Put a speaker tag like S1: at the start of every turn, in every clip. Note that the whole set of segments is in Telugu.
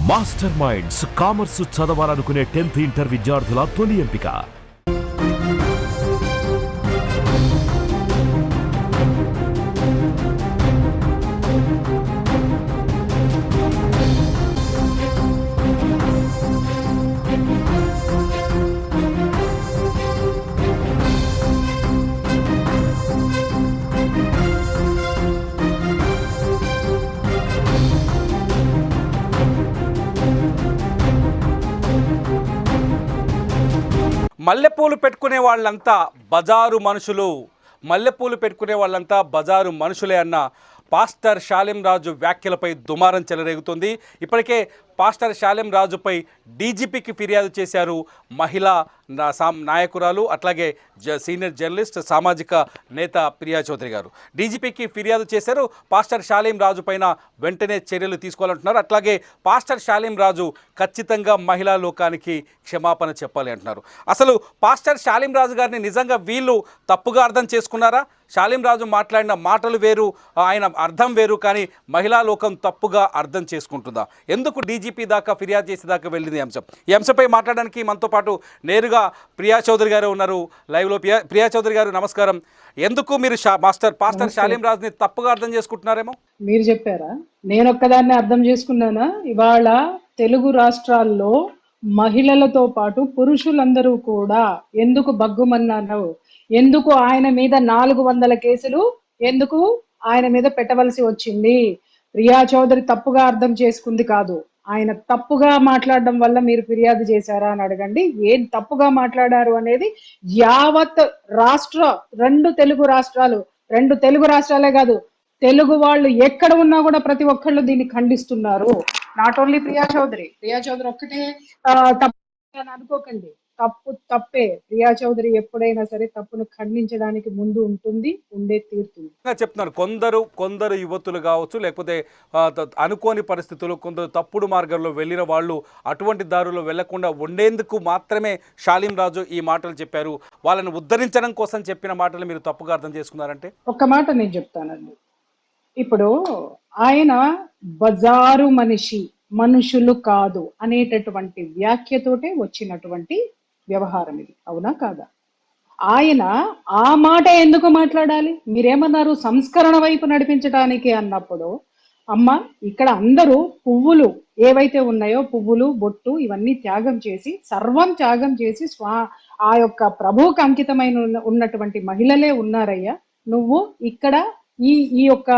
S1: మాస్టర్ మైండ్స్ కామర్స్ చదవాలనుకునే 10th ఇంటర్ విద్యార్థుల తొలి ఎంపిక.
S2: మల్లెపూలు పెట్టుకునే వాళ్ళంతా బజారు మనుషులు, మల్లెపూలు పెట్టుకునే వాళ్ళంతా బజారు మనుషులే అన్న పాస్టర్ షాలేం రాజు వ్యాఖ్యలపై దుమారం చెలరేగుతుంది. ఇప్పటికే పాస్టర్ షాలేం రాజుపై డీజీపీకి ఫిర్యాదు చేశారు మహిళా నాయకురాలు, అట్లాగే సీనియర్ జర్నలిస్ట్, సామాజిక నేత ప్రియా చౌదరి గారు. డీజీపీకి ఫిర్యాదు చేశారు. పాస్టర్ షాలేం రాజు పైన వెంటనే చర్యలు తీసుకోవాలంటున్నారు. అట్లాగే పాస్టర్ షాలేం రాజు ఖచ్చితంగా మహిళా లోకానికి క్షమాపణ చెప్పాలి అంటున్నారు. అసలు పాస్టర్ షాలేం రాజు గారిని నిజంగా వీళ్ళు తప్పుగా అర్థం చేసుకున్నారా? షాలేం రాజు మాట్లాడిన మాటలు వేరు, ఆయన అర్థం వేరు, కానీ మహిళా లోకం తప్పుగా అర్థం చేసుకుంటుందా? ఎందుకు డీజీపీ దాకా ఫిర్యాదు చేసేదాకా వెళ్ళింది అంశం? ఈ అంశంపై మాట్లాడడానికి మనతో పాటు నేరుగా ప్రియా చౌదరి గారు ఉన్నారు లైవ్లో. ప్రియా చౌదరి గారు నమస్కారం. ఎందుకు మీరు పాస్టర్ షాలేం రాజుని తప్పుగా అర్థం చేసుకుంటున్నారేమో?
S3: మీరు చెప్పారా? నేను ఒక్కదాన్ని అర్థం చేసుకున్నానా? ఇవాళ తెలుగు రాష్ట్రాల్లో మహిళలతో పాటు పురుషులందరూ కూడా ఎందుకు బగ్గుమన్నారు, ఎందుకు ఆయన మీద 400 కేసులు ఎందుకు ఆయన మీద పెట్టవలసి వచ్చింది? ప్రియా చౌదరి తప్పుగా అర్థం చేసుకుంది కాదు, ఆయన తప్పుగా మాట్లాడడం వల్ల మీరు ఫిర్యాదు చేశారా అని అడగండి. ఏం తప్పుగా మాట్లాడారు అనేది యావత్ రెండు తెలుగు రాష్ట్రాలే కాదు, తెలుగు వాళ్ళు ఎక్కడ ఉన్నా కూడా ప్రతి ఒక్కళ్ళు దీన్ని ఖండిస్తున్నారు. నాట్ ఓన్లీ ప్రియా చౌదరి ఒక్కటే తప్పు అని అనుకోకండి. తప్పు తప్పే. ప్రియా చౌదరి ఎప్పుడైనా సరే తప్పును ఖండించడానికి ముందు ఉంటుంది, ఉండే తీరుతుంది.
S2: చెప్తున్నారు కొందరు యువతులు కావచ్చు, లేకపోతే అనుకోని పరిస్థితులు, కొందరు తప్పుడు మార్గంలో వెళ్ళిన వాళ్ళు అటువంటి దారుల్లో వెళ్లకుండా ఉండేందుకు మాత్రమే షాలేం రాజు ఈ మాటలు చెప్పారు. వాళ్ళని ఉద్ధరించడం కోసం చెప్పిన మాటలు మీరు తప్పుగా అర్థం చేసుకున్నారంటే?
S3: ఒక్క మాట నేను చెప్తానండి. ఇప్పుడు ఆయన బజారు మనుషులు కాదు అనేటటువంటి వ్యాఖ్యతోటే వచ్చినటువంటి వ్యవహారం ఇది, అవునా కాదా? ఆయన ఆ మాట ఎందుకు మాట్లాడాలి? మీరేమన్నారు? సంస్కరణ వైపు నడిపించడానికి అన్నప్పుడు, అమ్మ ఇక్కడ అందరూ పువ్వులు ఏవైతే ఉన్నాయో, పువ్వులు, బొట్టు ఇవన్నీ త్యాగం చేసి, సర్వం త్యాగం చేసి ఆ యొక్క ప్రభువుకు అంకితమైన ఉన్నటువంటి మహిళలే ఉన్నారయ్యా. నువ్వు ఇక్కడ ఈ యొక్క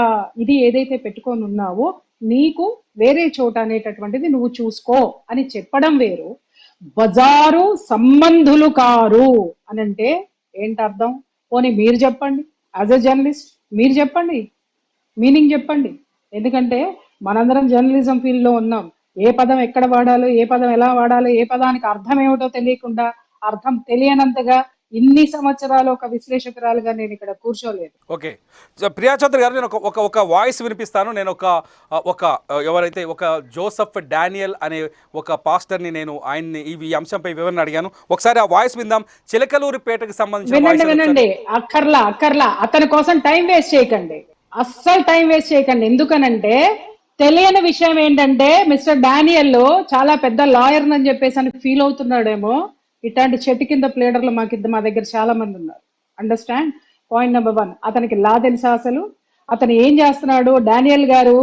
S3: ఇది ఏదైతే పెట్టుకొని ఉన్నావో నీకు వేరే చోట అనేటటువంటిది నువ్వు చూసుకో అని చెప్పడం వేరు, బజారు సంబంధులు కారు అని అంటే ఏంటి అర్థం? పోనీ మీరు చెప్పండి, యాజ్ ఎ జర్నలిస్ట్ మీరు చెప్పండి, మీనింగ్ చెప్పండి. ఎందుకంటే మనందరం జర్నలిజం ఫీల్డ్ లో ఉన్నాం. ఏ పదం ఎక్కడ వాడాలో, ఏ పదం ఎలా వాడాలో, ఏ పదానికి అర్థం ఏమిటో తెలియకుండా, అర్థం తెలియనంతగా ఇన్ని సంవత్సరాలు ఒక విశ్లేషకురాలుగా నేను ఇక్కడ కూర్చోలేదు.
S2: ఓకే, ప్రియా చౌదరి గారు, నేను ఒక వాయిస్ వినిపిస్తాను. నేను ఎవరైతే ఒక జోసెఫ్ డానియల్ అనే ఒక పాస్టర్ని నేను ఆయన్ని ఈ అంశంపై వివరణ అడిగాను. ఒకసారి ఆ వాయిస్ విందాం. చిలకలూరిపేటకు సంబంధించిన
S3: వినండి. అక్కర్లా అతని కోసం టైం వేస్ట్ చేయకండి, అస్సలు టైం వేస్ట్ చేయకండి. ఎందుకనంటే తెలియని విషయం ఏంటంటే మిస్టర్ డానియల్ చాలా పెద్ద లాయర్ అని చెప్పేసి అని ఫీల్ అవుతున్నాడేమో. ఇట్లాంటి చెట్టు కింద ప్లేడర్లు మా దగ్గర చాలా మంది ఉన్నారు. అండర్స్టాండ్? పాయింట్ నెంబర్ 1, అతనికి లా తెలుసా? అసలు అతను ఏం చేస్తున్నాడు? డానియల్ గారు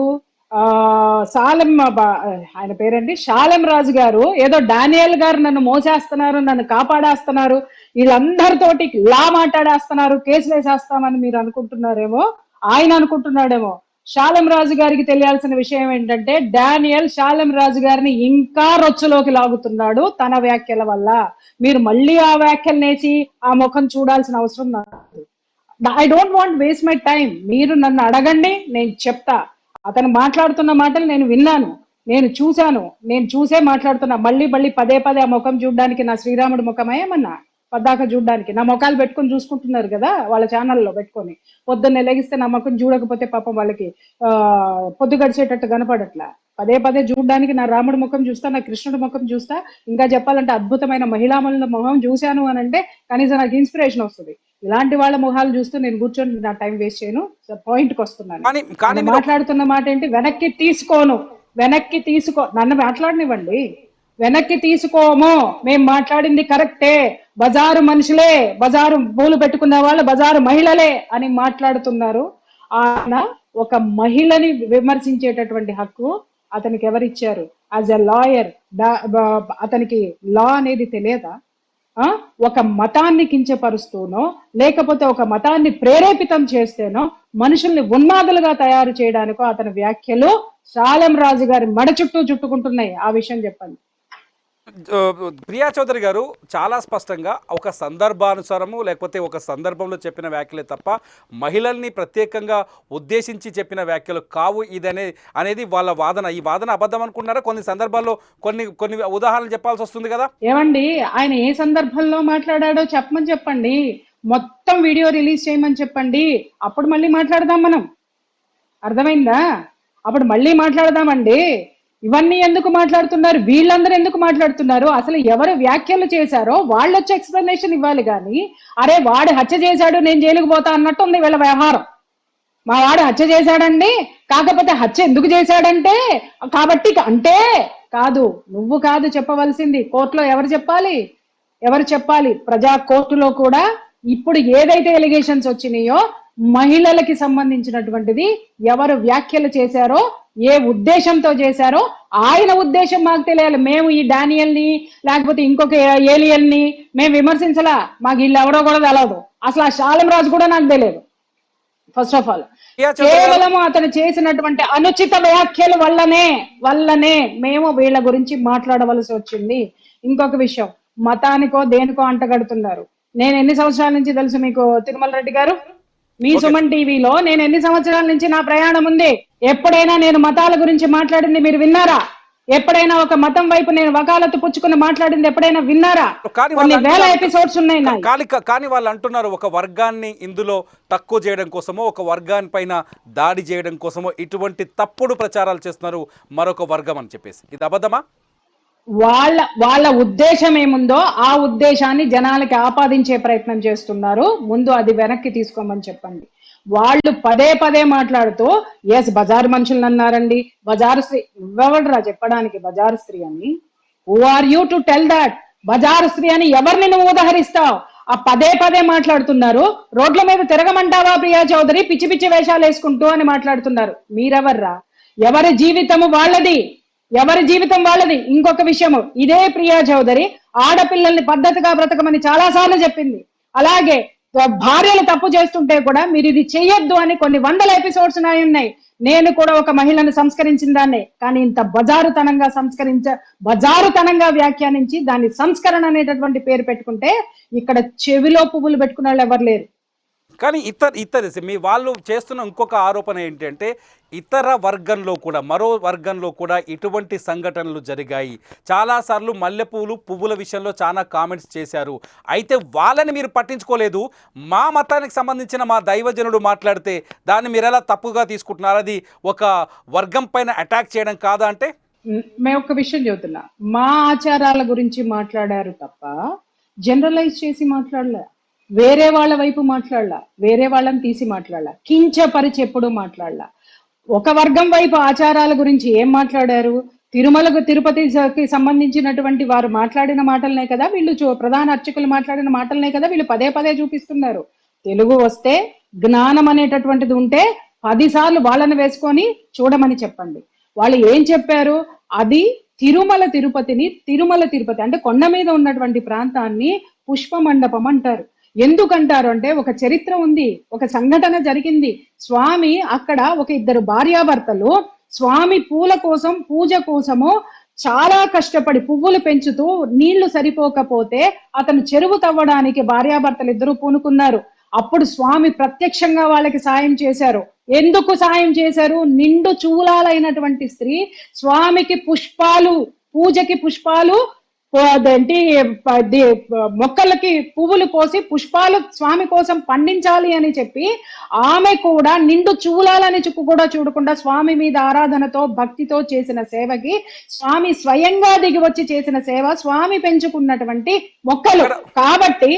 S3: ఆయన పేరేంటి, షాలేం రాజు గారు ఏదో డానియల్ గారు నన్ను మోసేస్తున్నారు, నన్ను కాపాడేస్తున్నారు, వీళ్ళందరితోటి లా మాట్లాడేస్తున్నారు, కేసులు వేసేస్తామని మీరు అనుకుంటున్నారేమో, ఆయన అనుకుంటున్నాడేమో. షాలేం రాజు గారికి తెలియాల్సిన విషయం ఏంటంటే డానియల్ షాలేం రాజు గారిని ఇంకా రొచ్చులోకి లాగుతున్నాడు తన వ్యాఖ్యల వల్ల. మీరు మళ్ళీ ఆ వ్యాఖ్యలు నేసి ఆ ముఖం చూడాల్సిన అవసరం నాకు. I don't want waste my time. మీరు నన్ను అడగండి, నేను చెప్తా. అతను మాట్లాడుతున్న మాటలు నేను విన్నాను, నేను చూసే మాట్లాడుతున్నా. మళ్ళీ పదే ఆ ముఖం చూడడానికి నా శ్రీరాముడి ముఖమే ఏమన్నా పద్దాక చూడడానికి? నా ముఖాలు పెట్టుకొని చూసుకుంటున్నారు కదా వాళ్ళ ఛానల్లో పెట్టుకొని. పొద్దున్న లెగిస్తే నా ముఖం చూడకపోతే పాపం వాళ్ళకి పొద్దు గడిచేటట్టు కనపడట్లా. పదే చూడడానికి నా రాముడి ముఖం చూస్తా, నా కృష్ణుడి ముఖం చూస్తా, ఇంకా చెప్పాలంటే అద్భుతమైన మహిళామణుల ముఖం చూశాను అని అంటే కనీసం నాకు ఇన్స్పిరేషన్ వస్తుంది. ఇలాంటి వాళ్ళ ముఖాలు చూస్తూ నేను కూర్చొని నా టైం వేస్ట్ చేయను. పాయింట్కి వస్తున్నాను. మాట్లాడుతున్న మాట ఏంటి? వెనక్కి తీసుకోను. వెనక్కి నన్ను మాట్లాడనివ్వండి. వెనక్కి తీసుకోము, మేం మాట్లాడింది కరెక్టే, బజారు మనుషులే, బజారు పూలు పెట్టుకున్న వాళ్ళు బజారు మహిళలే అని మాట్లాడుతున్నారు. ఆయన ఒక మహిళని విమర్శించేటటువంటి హక్కు అతనికి ఎవరిచ్చారు? యాజ్ ఎ లాయర్ అతనికి లా అనేది తెలియదా? ఒక మతాన్ని కించపరుస్తూనో లేకపోతే ఒక మతాన్ని ప్రేరేపితం చేస్తేనో మనుషుల్ని ఉన్మాదులుగా తయారు చేయడానికో అతని వ్యాఖ్యలు శాలెం రాజు గారి మడ చుట్టూ చుట్టుకుంటున్నాయి. ఆ విషయం చెప్పండి.
S2: ప్రియా చౌదరి గారు చాలా స్పష్టంగా ఒక సందర్భానుసారము లేకపోతే ఒక సందర్భంలో చెప్పిన వ్యాఖ్యలే తప్ప మహిళల్ని ప్రత్యేకంగా ఉద్దేశించి చెప్పిన వ్యాఖ్యలు కావు అనేది వాళ్ళ వాదన. ఈ వాదన అబద్ధం అనుకున్నారా? కొన్ని సందర్భాల్లో కొన్ని ఉదాహరణలు చెప్పాల్సి వస్తుంది కదా.
S3: ఏమండి, ఆయన ఏ సందర్భంలో మాట్లాడాడో చెప్పండి. మొత్తం వీడియో రిలీజ్ చేయమని చెప్పండి. అప్పుడు మళ్ళీ మాట్లాడదాం మనం. అర్థమైందా? అప్పుడు మళ్ళీ మాట్లాడదామండి. ఇవన్నీ ఎందుకు మాట్లాడుతున్నారు? వీళ్ళందరూ ఎందుకు మాట్లాడుతున్నారు? అసలు ఎవరు వ్యాఖ్యలు చేశారో వాళ్ళు వచ్చి ఎక్స్ప్లెనేషన్ ఇవ్వాలి. కానీ అరే వాడు హత్య చేశాడు నేను జైలుకు పోతా అన్నట్టుంది వీళ్ళ వ్యవహారం. మా వాడు హత్య చేశాడండి, కాకపోతే హత్య ఎందుకు చేశాడంటే కాబట్టి అంటే కాదు. నువ్వు కాదు చెప్పవలసింది, కోర్టులో ఎవరు చెప్పాలి? ప్రజా కోర్టులో కూడా ఇప్పుడు ఏదైతే ఎలిగేషన్స్ వచ్చినాయో మహిళలకి సంబంధించినటువంటిది ఎవరు వ్యాఖ్యలు చేశారో, ఏ ఉద్దేశంతో చేశారో ఆయన ఉద్దేశం మాకు తెలియాలి. మేము ఈ డానియల్ని లేకపోతే ఇంకొక ఏలియన్ని మేము విమర్శించలా. మాకు వీళ్ళు ఎవరో కూడా తెలియదు. అసలు ఆ శాలెం రాజు కూడా నాకు తెలియదు. ఫస్ట్ ఆఫ్ ఆల్ కేవలం అతను చేసినటువంటి అనుచిత వ్యాఖ్యల వల్లనే మేము వీళ్ళ గురించి మాట్లాడవలసి వచ్చింది. ఇంకొక విషయం, మతానికో దేనికో అంటగడుతున్నారు. నేను ఎన్ని సంవత్సరాల నుంచి తెలుసు మీకు తిరుమల రెడ్డి గారు? మీ సుమన్ టీవీలో నేను ఎన్ని సంవత్సరాల నుంచి నా ప్రయాణం ఉంది. ఎప్పుడైనా నేను మతాల గురించి మాట్లాడింది మీరు విన్నారా? ఎప్పుడైనా ఒక మతం వైపు నేను వకాలత్తు పుచ్చుకుని మాట్లాడింది ఎప్పుడైనా విన్నారా? కొన్ని వేల ఎపిసోడ్స్ ఉన్నాయి.
S2: కానీ వాళ్ళు అంటున్నారు ఒక వర్గాన్ని ఇందులో తక్కువ చేయడం కోసమో ఒక వర్గాన్ని పైన దాడి చేయడం కోసమో ఇటువంటి తప్పుడు ప్రచారాలు చేస్తున్నారు మరొక వర్గం అని చెప్పేసి. ఇది అబద్ధమా?
S3: వాళ్ళ ఉద్దేశం ఏముందో ఆ ఉద్దేశాన్ని జనాలకి ఆపాదించే ప్రయత్నం చేస్తున్నారు. ముందు అది వెనక్కి తీసుకోమని చెప్పండి. వాళ్ళు పదే మాట్లాడుతూ ఎస్ బజారు మనుషులను అన్నారండి, బజారు స్త్రీ. ఇవ్వవడరా చెప్పడానికి బజారు స్త్రీ అని? Who are you to tell that? బజారు స్త్రీ అని ఎవరిని నువ్వు ఉదహరిస్తావు? ఆ పదే మాట్లాడుతున్నారు. రోడ్ల మీద తిరగమంటావా ప్రియా చౌదరి పిచ్చి వేషాలు వేసుకుంటూ అని మాట్లాడుతున్నారు. మీరెవర్రా? ఎవరి జీవితం వాళ్ళది. ఇంకొక విషయము, ఇదే ప్రియా చౌదరి ఆడపిల్లల్ని పద్ధతిగా బ్రతకమని చాలా సార్లు చెప్పింది. అలాగే భార్యలు తప్పు చేస్తుంటే కూడా మీరు ఇది చెయ్యొద్దు అని కొన్ని వందల ఎపిసోడ్స్ ఉన్నాయి. నేను కూడా ఒక మహిళను సంస్కరించిన దాన్నే. కానీ ఇంత బజారుతనంగా వ్యాఖ్యానించి దాన్ని సంస్కరణ అనేటటువంటి పేరు పెట్టుకుంటే ఇక్కడ చెవిలో పువ్వులు పెట్టుకున్న వాళ్ళు ఎవరు లేరు.
S2: కానీ ఇతర మీ వాళ్ళు చేస్తున్న ఇంకొక ఆరోపణ ఏంటంటే ఇతర వర్గంలో కూడా మరో వర్గంలో కూడా ఇటువంటి సంఘటనలు జరిగాయి. చాలాసార్లు పువ్వుల విషయంలో చాలా కామెంట్స్ చేశారు. అయితే వాళ్ళని మీరు పట్టించుకోలేదు. మా మతానికి సంబంధించిన మా దైవజనుడు మాట్లాడితే దాన్ని మీరు ఎలా తప్పుగా తీసుకుంటున్నారు? అది ఒక వర్గం పైన అటాక్ చేయడం కాదా? అంటే
S3: మేము ఒక విషయం చెబుతున్నా, మా ఆచారాల గురించి మాట్లాడారు తప్ప జనరలైజ్ చేసి మాట్లాడలే. వేరే వాళ్ళ వైపు మాట్లాడలా, వేరే వాళ్ళని తీసి మాట్లాడలా, కించపరిచి ఎప్పుడు మాట్లాడలా. ఒక వర్గం వైపు ఆచారాల గురించి ఏం మాట్లాడారు? తిరుపతికి సంబంధించినటువంటి వారు మాట్లాడిన మాటలనే కదా వీళ్ళు, ప్రధాన అర్చకులు మాట్లాడిన మాటలనే కదా వీళ్ళు పదే చూపిస్తున్నారు. తెలుగు వస్తే జ్ఞానం అనేటటువంటిది ఉంటే 10 సార్లు వాళ్ళని వేసుకొని చూడమని చెప్పండి. వాళ్ళు ఏం చెప్పారు? అది తిరుమల తిరుపతి అంటే కొండ మీద ఉన్నటువంటి ప్రాంతాన్ని పుష్ప మండపం అంటారు. ఎందుకంటారు అంటే ఒక చరిత్ర ఉంది, ఒక సంఘటన జరిగింది. స్వామి అక్కడ ఒక 2 భార్యాభర్తలు స్వామి పూజ కోసము చాలా కష్టపడి పువ్వులు పెంచుతూ నీళ్లు సరిపోకపోతే అతను చెరువు తవ్వడానికి భార్యాభర్తలు 2 పూనుకున్నారు. అప్పుడు స్వామి ప్రత్యక్షంగా వాళ్ళకి సాయం చేశారు. ఎందుకు సాయం చేశారు? నిండు చూలాలైనటువంటి స్త్రీ స్వామికి పూజకి పుష్పాలు మొక్కలకి పువ్వులు పోసి పుష్పాలు స్వామి కోసం పండించాలి అని చెప్పి ఆమె కూడా నిండు చూలాలని కూడా చూడకుండా స్వామి మీద ఆరాధనతో భక్తితో చేసిన సేవకి స్వామి స్వయంగా దిగి వచ్చి చేసిన సేవ స్వామి పెంచుకున్నటువంటి మొక్కలు. కాబట్టి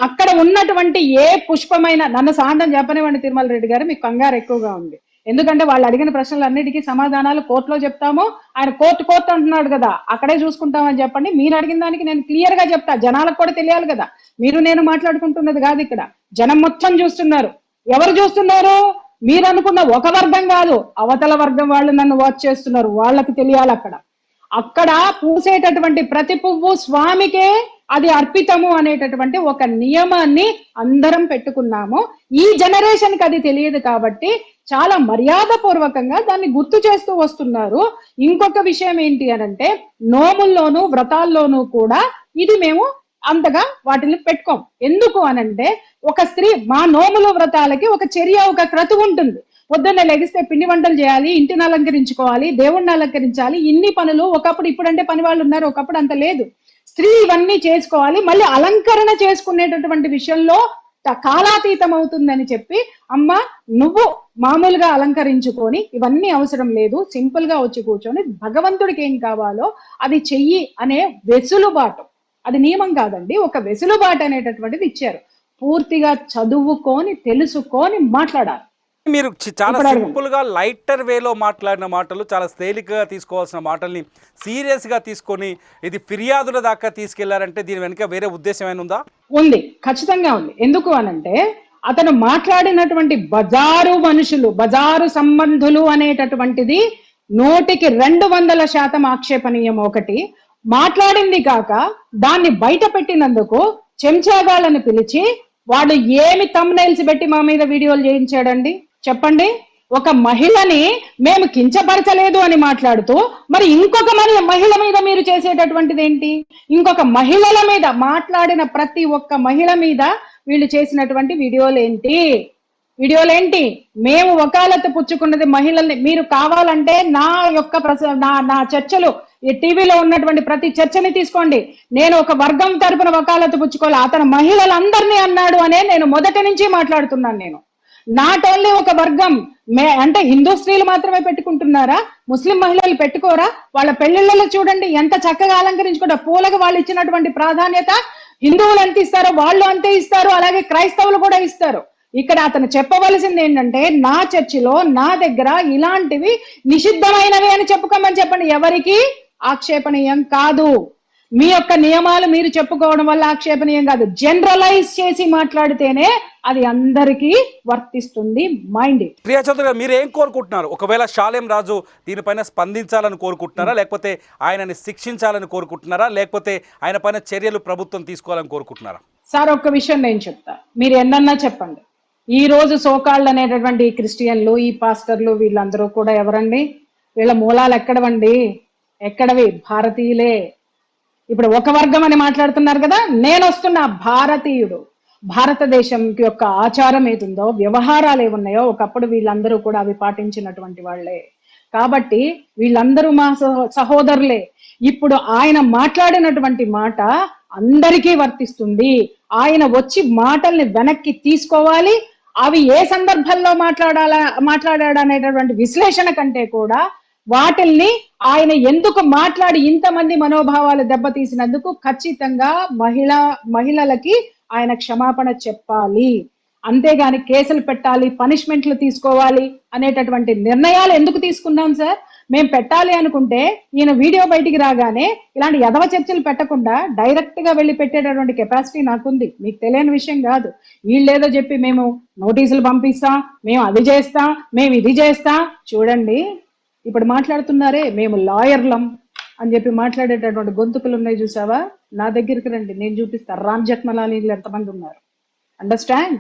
S3: అక్కడ ఉన్నటువంటి ఏ పుష్పమైన, నన్ను సాండం చెప్పనివ్వండి తిరుమల రెడ్డి గారు, మీకు కంగారు ఎక్కువగా ఉంది. ఎందుకంటే వాళ్ళు అడిగిన ప్రశ్నలన్నిటికీ సమాధానాలు కోర్టులో చెప్తాము. ఆయన కోర్టు అంటున్నాడు కదా, అక్కడే చూసుకుంటామని చెప్పండి. మీరు అడిగిన దానికి నేను క్లియర్ గా చెప్తా, జనాలకు కూడా తెలియాలి కదా. మీరు నేను మాట్లాడుకుంటున్నది కాదు, ఇక్కడ జనం మొత్తం చూస్తున్నారు. ఎవరు చూస్తున్నారు? మీరు అనుకున్న ఒక వర్గం కాదు, అవతల వర్గం వాళ్ళు నన్ను వాచ్ చేస్తున్నారు, వాళ్ళకి తెలియాలి. అక్కడ పూసేటటువంటి ప్రతి పువ్వు స్వామికే అది అర్పితము అనేటటువంటి ఒక నియమాన్ని అందరం పెట్టుకున్నాము. ఈ జనరేషన్ కి అది తెలియదు కాబట్టి చాలా మర్యాద పూర్వకంగా దాన్ని గుర్తు చేస్తూ వస్తున్నారు. ఇంకొక విషయం ఏంటి అనంటే, నోముల్లోనూ వ్రతాల్లోనూ కూడా ఇది మేము అంతగా వాటిని పెట్టుకోం. ఎందుకు అనంటే, ఒక స్త్రీ మా నోములు వ్రతాలకి ఒక చర్య, ఒక క్రతువు ఉంటుంది. పొద్దున్నే లెగిస్తే పిండి వంటలు చేయాలి, ఇంటిని అలంకరించుకోవాలి, దేవుణ్ణి అలంకరించాలి, ఇన్ని పనులు. ఒకప్పుడు, ఇప్పుడంటే పని వాళ్ళు ఉన్నారు, ఒకప్పుడు అంత లేదు. స్త్రీ ఇవన్నీ చేసుకోవాలి. మళ్ళీ అలంకరణ చేసుకునేటటువంటి విషయంలో కాలాతీతం అవుతుందని చెప్పి, అమ్మ నువ్వు మామూలుగా అలంకరించుకొని ఇవన్నీ అవసరం లేదు, సింపుల్ గా వచ్చి కూర్చొని భగవంతుడికి ఏం కావాలో అది చెయ్యి అనే వెసులుబాటు, అది నియమం కాదండి, ఒక వెసులుబాటు అనేటటువంటిది ఇచ్చారు. పూర్తిగా చదువుకొని తెలుసుకొని మాట్లాడాలి.
S2: మీరు చాలా సింపుల్ గా లైటర్ వేలో మాట్లాడిన మాటలు, చాలా తేలికగా తీసుకోవాల్సిన మాటల్ని సీరియస్ గా తీసుకొని ఇది ఫిర్యాదుల దాకా తీసుకెళ్లారంటే దీని వెనుక వేరే ఉద్దేశం ఏమైనా ఉందా? ఉంది, ఖచ్చితంగా ఉంది. ఎందుకు అనంటే, అతను మాట్లాడినటువంటి బజారు మనుషులు, బజారు సంబంధులు అనేటటువంటిది 100% ఆక్షేపణీయం. ఒకటి మాట్లాడింది కాక దాన్ని బయట పెట్టినందుకు చెంచాగాళ్ళని పిలిచి వాడు ఏమి థంబ్నైల్స్ పెట్టి మా మీద వీడియోలు చేయించాడండి చెప్పండి. ఒక మహిళని మేము కించపరచలేదు అని మాట్లాడుతూ, మరి ఇంకొక మహిళ మీద మీరు చేసేటటువంటిది ఏంటి? ఇంకొక మహిళల మీద మాట్లాడిన ప్రతి ఒక్క మహిళ మీద వీళ్ళు చేసినటువంటి వీడియోలేంటి? మేము వకాలత్ పుచ్చుకున్నది మహిళల్ని. మీరు కావాలంటే నా చర్చలు, ఈ టీవీలో ఉన్నటువంటి ప్రతి చర్చని తీసుకోండి. నేను ఒక వర్గం తరపున వకాలత్ పుచ్చుకోవాలి, అతను మహిళలందరినీ అన్నాడు అనే నేను మొదటి నుంచి మాట్లాడుతున్నాను. నేను నాట్ ఓన్లీ ఒక వర్గం, అంటే హిందూ స్త్రీలు మాత్రమే పెట్టుకుంటున్నారా? ముస్లిం మహిళలు పెట్టుకోరా? వాళ్ళ పెళ్లిళ్ళలో చూడండి ఎంత చక్కగా అలంకరించుకుంటారు. పూలకు వాళ్ళు ఇచ్చినటువంటి ప్రాధాన్యత హిందువులు ఎంత ఇస్తారో వాళ్ళు అంతే ఇస్తారు, అలాగే క్రైస్తవులు కూడా ఇస్తారు. ఇక్కడ అతను చెప్పవలసింది ఏంటంటే, నా చర్చిలో నా దగ్గర ఇలాంటివి నిషిద్ధమైనవి అని చెప్పుకోమని చెప్పండి. ఎవరికి ఆక్షేపణీయం కాదు. మీ యొక్క నియమాలు మీరు చెప్పుకోవడం వల్ల ఆక్షేపణీయం కాదు. జనరలైజ్ చేసి మాట్లాడితేనే అది అందరికీ వర్తిస్తుంది. మైండ్. ప్రియా చౌదరి గారు, మీరు ఏం కోరుకుంటున్నారు? ఒకవేళ షాలేం రాజు దీనిపైన స్పందించాలని కోరుకుంటున్నారా, లేకపోతే ఆయనని శిక్షించాలని కోరుకుంటున్నారా, లేకపోతే ఆయన పైన చర్యలు ప్రభుత్వం తీసుకోవాలని కోరుకుంటున్నారా?
S3: సార్, ఒక్క విషయం నేను చెప్తా, మీరు ఎన్నన్నా చెప్పండి. ఈ రోజు సోకాళ్ళు అనేటటువంటి క్రిస్టియన్లు, ఈ పాస్టర్లు, వీళ్ళందరూ కూడా ఎవరండి? వీళ్ళ మూలాలు ఎక్కడవి? భారతీయులే. ఇప్పుడు ఒక వర్గం అని మాట్లాడుతున్నారు కదా, నేను వస్తున్న భారతీయుడు. భారతదేశం యొక్క ఆచారం ఏదుందో, వ్యవహారాలు ఏమున్నాయో ఒకప్పుడు వీళ్ళందరూ కూడా అవి పాటించినటువంటి వాళ్లే. కాబట్టి వీళ్ళందరూ మా సహోదరులే. ఇప్పుడు ఆయన మాట్లాడినటువంటి మాట అందరికీ వర్తిస్తుంది. ఆయన వచ్చి మాటల్ని వెనక్కి తీసుకోవాలి. అవి ఏ సందర్భంలో మాట్లాడాడనేటటువంటి విశ్లేషణ కంటే కూడా వాటిల్ని ఆయన ఎందుకు మాట్లాడి ఇంతమంది మనోభావాలు దెబ్బతీసినందుకు ఖచ్చితంగా మహిళలకి ఆయన క్షమాపణ చెప్పాలి. అంతేగాని కేసులు పెట్టాలి, పనిష్మెంట్లు తీసుకోవాలి అనేటటువంటి నిర్ణయాలు ఎందుకు తీసుకున్నాం సార్? మేము పెట్టాలి అనుకుంటే ఈయన వీడియో బయటికి రాగానే ఇలాంటి యదవ చర్చలు పెట్టకుండా డైరెక్ట్ గా వెళ్ళి పెట్టేటటువంటి కెపాసిటీ నాకుంది. మీకు తెలియని విషయం కాదు. వీళ్ళేదో చెప్పి మేము నోటీసులు పంపిస్తాం, మేము అది చేస్తాం, మేము ఇది చేస్తాం. చూడండి, ఇప్పుడు మాట్లాడుతున్నారే మేము లాయర్లం అని చెప్పి మాట్లాడేటటువంటి గొంతుకులు ఉన్నాయి చూసావా? నా దగ్గరికి రండి, నేను చూపిస్తా. రామ్ జెత్మలానీలు ఎంతమంది ఉన్నారు. అండర్స్టాండ్?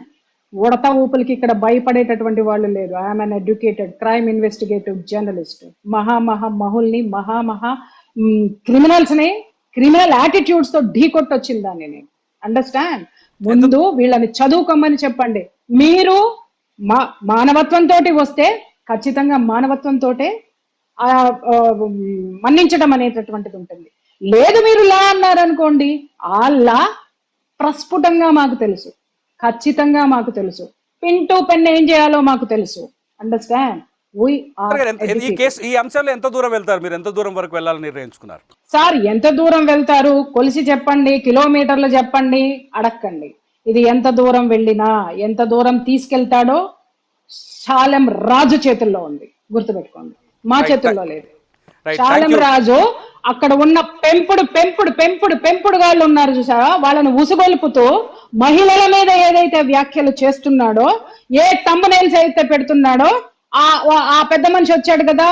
S3: ఉడత ఊపులకి ఇక్కడ భయపడేటటువంటి వాళ్ళు లేరు. I'm an educated crime investigative journalist. మహుల్ని క్రిమినల్స్ ని క్రిమినల్ యాటిట్యూడ్స్ తో ఢీ కొట్టొచ్చింది దాన్ని నేను. అండర్స్టాండ్? ముందు వీళ్ళని చదువుకోమని చెప్పండి. మీరు మానవత్వంతో వస్తే ఖచ్చితంగా మానవత్వంతో మన్నించడం అనేటటువంటిది ఉంటుంది. లేదు మీరు లా అన్నారనుకోండి, ఆ లా ప్రస్ఫుటంగా మాకు తెలుసు, ఖచ్చితంగా మాకు తెలుసు. పిన్ టు పెన్ ఏం చేయాలో మాకు తెలుసు. అండర్స్టాండ్?
S2: ఈ అంశంలో ఎంత దూరం వెళ్తారు మీరు? ఎంత దూరం వరకు వెళ్ళాలని నిర్ణయించుకున్నారు
S3: సార్? ఎంత దూరం వెళ్తారు కొలిసి చెప్పండి, కిలోమీటర్లు చెప్పండి, అడక్కండి. ఇది ఎంత దూరం వెళ్ళినా, ఎంత దూరం తీసుకెళ్తాడో శాలెం రాజు చేతుల్లో ఉంది, గుర్తుపెట్టుకోండి, మా చేతుల్లో లేదు.
S2: రైట్,
S3: శాలెం రాజు అక్కడ ఉన్న పెంపుడు గాళ్ళు ఉన్నారు చూసారా, వాళ్ళను ఉసుగొలుపుతూ మహిళల మీద ఏదైతే వ్యాఖ్యలు చేస్తున్నాడో, ఏ తమ్మునేల్స్ అయితే పెడుతున్నాడో, ఆ పెద్ద మనిషి వచ్చాడు కదా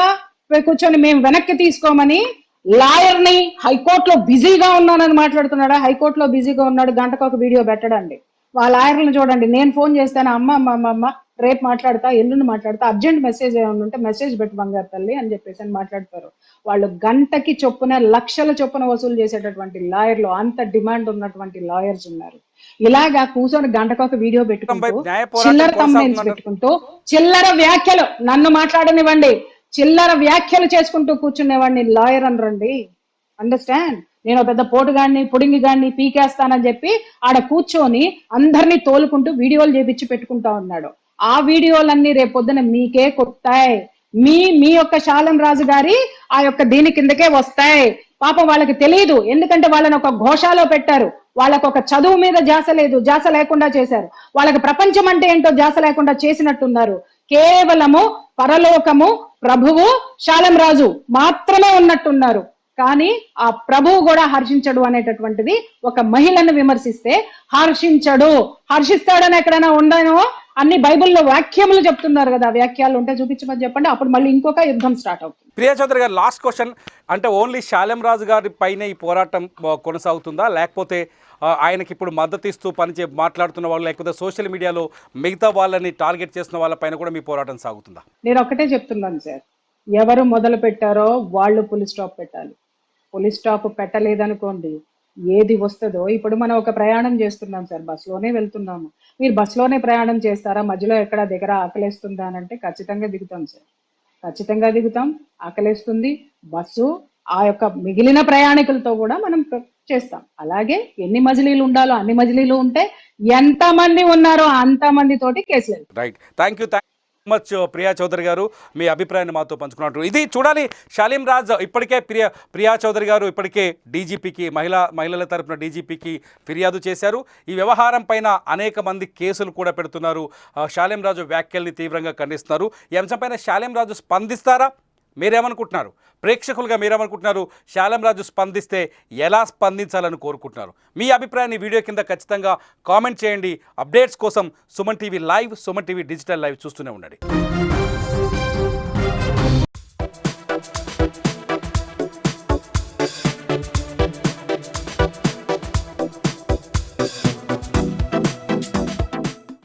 S3: కూర్చొని మేము వెనక్కి తీసుకోమని లాయర్ ని హైకోర్టులో బిజీగా ఉన్నానని మాట్లాడుతున్నాడా? హైకోర్టులో బిజీగా ఉన్నాడు, గంటకు ఒక వీడియో పెట్టడండి. వాళ్ళ లాయర్లను చూడండి, నేను ఫోన్ చేస్తాను, అమ్మ రేపు మాట్లాడతా, ఎల్లుండి మాట్లాడతా, అర్జెంట్ మెసేజ్ ఏమైనా ఉంటే మెసేజ్ పెట్టి బంగారు తల్లి అని చెప్పేసి అని మాట్లాడతారు. వాళ్ళు గంటకి చొప్పున లక్షల చొప్పున వసూలు చేసేటటువంటి లాయర్లు, అంత డిమాండ్ ఉన్నటువంటి లాయర్స్ ఉన్నారు. ఇలాగా కూర్చొని గంటకొక వీడియో పెట్టుకుంటూ చిల్లర తమ్మునేల్స్ పెట్టుకుంటూ చిల్లర వ్యాఖ్యలు, నన్ను మాట్లాడనివ్వండి, చిల్లర వ్యాఖ్యలు చేసుకుంటూ కూర్చునేవాడిని లాయర్ అనరండి. అండర్స్టాండ్? నేను పెద్ద పోటుగాడిని, పుడింగిగాడిని, పీకేస్తానని చెప్పి ఆడ కూర్చొని అందరినీ తోలుకుంటూ వీడియోలు చేపించి పెట్టుకుంటా ఉన్నాడు. ఆ వీడియోలన్నీ రేపొద్దున మీకే కొట్టాయి, మీ యొక్క శాలెం రాజు గారి ఆ యొక్క దీని కిందకే వస్తాయి. పాపం వాళ్ళకి తెలియదు, ఎందుకంటే వాళ్ళని ఒక ఘోషాలో పెట్టారు. వాళ్ళకు ఒక చదువు మీద ధ్యాస లేదు, ధ్యాస లేకుండా చేశారు. వాళ్ళకి ప్రపంచం అంటే ఏంటో ధ్యాస లేకుండా చేసినట్టున్నారు. కేవలము పరలోకము, ప్రభువు, శాలెం రాజు మాత్రమే ఉన్నట్టున్నారు. కానీ ఆ ప్రభువు కూడా హర్షించడు అనేటటువంటిది ఒక మహిళను విమర్శిస్తే హర్షిస్తాడని ఎక్కడైనా ఉండనో? అన్ని బైబిల్లో వాక్యములు చెప్తున్నారు కదా, వ్యాఖ్యలు ఉంటే చూపించమని చెప్పండి, అప్పుడు మళ్ళీ ఇంకొక యుద్ధం స్టార్ట్ అవుతుంది.
S2: ప్రియా చౌదరి గారు, లాస్ట్ క్వశ్చన్, అంటే ఓన్లీ శాలెం రాజు గారి పైన ఈ పోరాటం కొనసాగుతుందా, లేకపోతే ఆయనకి ఇప్పుడు మద్దతు ఇస్తూ మాట్లాడుతున్న వాళ్ళు, లేకపోతే సోషల్ మీడియాలో మిగతా వాళ్ళని టార్గెట్ చేస్తున్న వాళ్ళపైన కూడా మీ పోరాటం సాగుతుందా?
S3: నేను ఒకటే చెప్తున్నాను సార్, ఎవరు మొదలు పెట్టారో వాళ్ళు పులి స్టాప్ పెట్టాలి. పులి స్టాప్ పెట్టలేదనుకోండి, ఏది వస్తుందో. ఇప్పుడు మనం ఒక ప్రయాణం చేస్తున్నాం సార్, బస్సులోనే వెళ్తున్నాము. మీరు బస్సులోనే ప్రయాణం చేస్తారా? మధ్యలో ఎక్కడ దగ్గర ఆకలేస్తుందా అని అంటే ఖచ్చితంగా దిగుతాం సార్, ఖచ్చితంగా దిగుతాం. ఆకలేస్తుంది, బస్సు ఆ యొక్క మిగిలిన ప్రయాణికులతో కూడా మనం చేస్తాం. అలాగే ఎన్ని మజిలీలు ఉండాలో అన్ని మజిలీలు ఉంటే, ఎంతమంది ఉన్నారో అంతమంది తోటి కేసులు.
S2: Right, thank you much Priya Chaudhary గారు, మీ అభిప్రాయాన్ని మాతో పంచుకున్నట్టు. ఇది చూడాలి, శాలిం రాజ్ ఇప్పటికే ప్రియా చౌదరి గారు ఇప్పటికే డీజీపీకి, మహిళల తరపున డీజీపీకి ఫిర్యాదు చేశారు. ఈ వ్యవహారం పైన అనేక మంది కేసులు కూడా పెడుతున్నారు. శాలిం రాజు వ్యాఖ్యల్ని తీవ్రంగా ఖండిస్తున్నారు. ఈ అంశంపైన శాలిం రాజు స్పందిస్తారా? మీరేమనుకుంటున్నారు? ప్రేక్షకులుగా మీరేమనుకుంటున్నారు? శాలిం రాజు స్పందిస్తే ఎలా స్పందించాలని కోరుకుంటున్నారు? మీ అభిప్రాయాన్ని వీడియో కింద ఖచ్చితంగా కామెంట్ చేయండి. అప్డేట్స్ కోసం Suman TV live, Suman TV digital live చూస్తూనే ఉండండి.